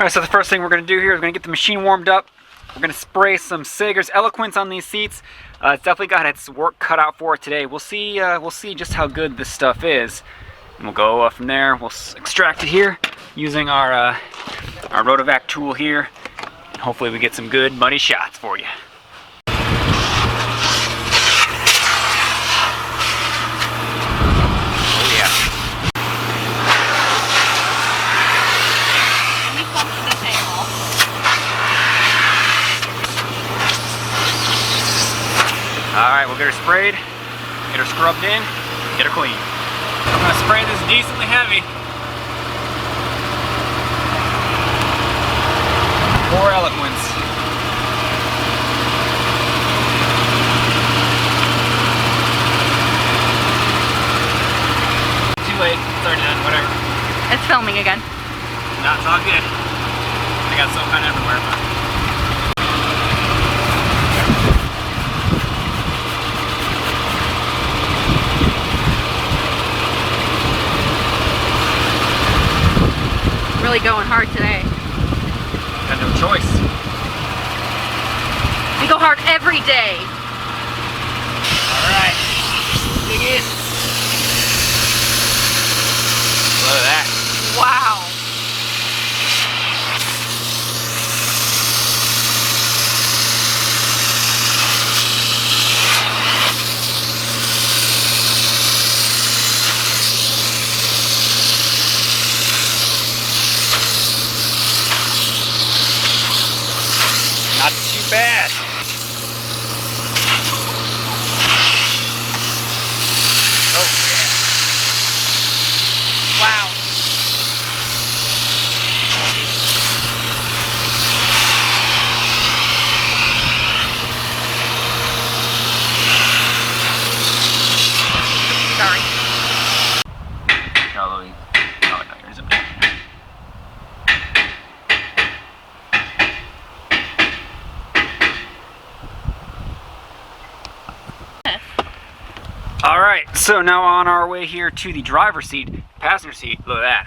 Alright, so the first thing we're going to do here is we're going to get the machine warmed up. We're going to spray some Sager's Eloquence on these seats. It's definitely got its work cut out for it today. We'll see just how good this stuff is. And we'll go from there. We'll extract it here using our Rotovac tool here. And hopefully we get some good muddy shots for you. Alright, we'll get her sprayed, get her scrubbed in, get her clean. I'm going to spray this decently heavy. Poor Eloquence. Too late, it's already done, whatever. It's filming again. No, it's all good. I got soap kind of everywhere, but... Really going hard today. Got no choice. We go hard every day. Alright. Dig in. Look at that. Wow. Not too bad. Oh yeah. Wow. Sorry. No, yours up there. Alright, so now on our way here to the driver's seat, passenger seat. Look at that.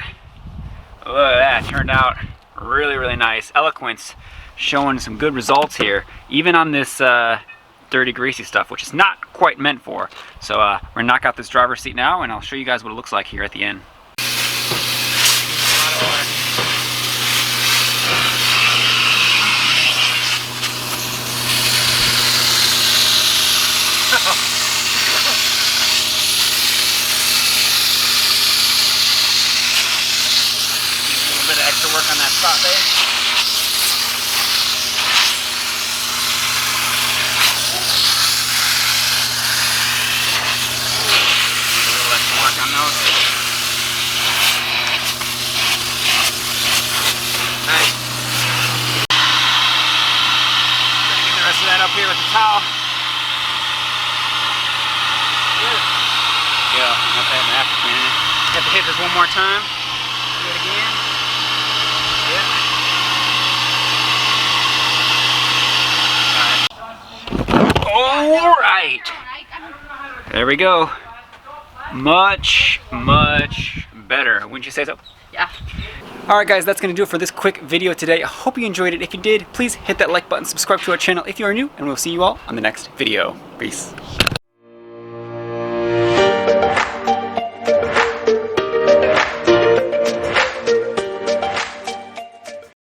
Look at that. Turned out really, really nice. Eloquence showing some good results here, even on this dirty, greasy stuff, which is not quite meant for. So we're going to knock out this driver's seat now, and I'll show you guys what it looks like here at the end. Extra work on that spot there. A little extra work on those. Nice. Get the rest of that up here with the towel. Good. Yeah, not that after cleaning it. Have to hit this one more time. Do it again. Alright, there we go. Much, much better. Wouldn't you say so? Yeah. Alright guys, that's going to do it for this quick video today. I hope you enjoyed it. If you did, please hit that like button, subscribe to our channel if you are new, and we'll see you all on the next video. Peace.